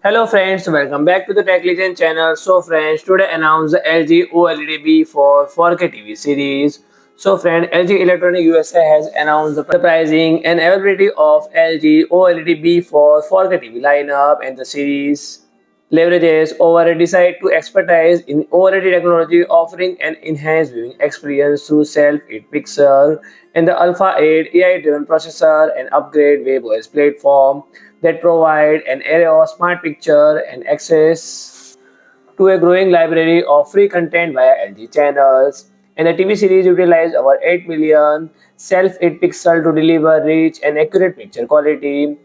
Hello friends, welcome back to the Tech Legend channel. So friends, today announced the LG OLED B for 4K TV series. So friend, LG Electronic USA has announced the pricing and availability of LG OLED B for 4K TV lineup, and the series leverages over a decide to expertise in OLED technology, offering an enhanced viewing experience through self-it pixel and the Alpha 8 AI-driven processor and upgrade WebOS platform that provide an array of smart picture and access to a growing library of free content via LG channels. And the TV series utilizes over 8 million self-it pixel to deliver rich and accurate picture quality,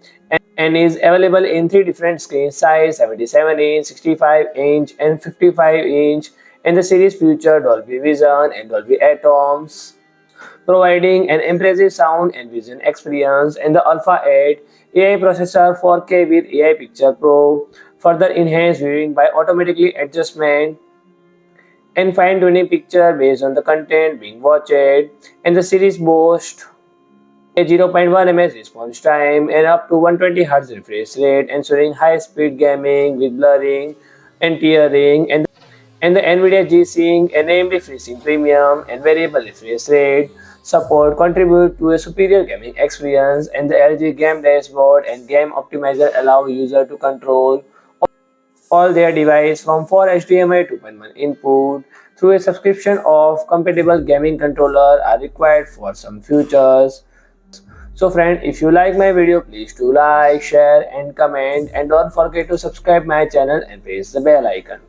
and is available in three different screen size: 77-inch, 65-inch, and 55-inch. And the series feature Dolby Vision and Dolby Atoms, providing an impressive sound and vision experience, and the Alpha 8 AI processor 4K with AI Picture Pro further enhance viewing by automatically adjustment and fine-tuning picture based on the content being watched. And the series boasts a 0.1 ms response time and up to 120 Hz refresh rate, ensuring high-speed gaming with blurring and tearing. And the NVIDIA G-Sync and AMD FreeSync Premium and variable refresh rate support contribute to a superior gaming experience, and the LG Game Dashboard and Game Optimizer allow users to control all their device from 4 HDMI 2.1 input through a subscription of compatible gaming controller are required for some features. So friend, if you like my video, please do like, share and comment, and don't forget to subscribe my channel and press the bell icon.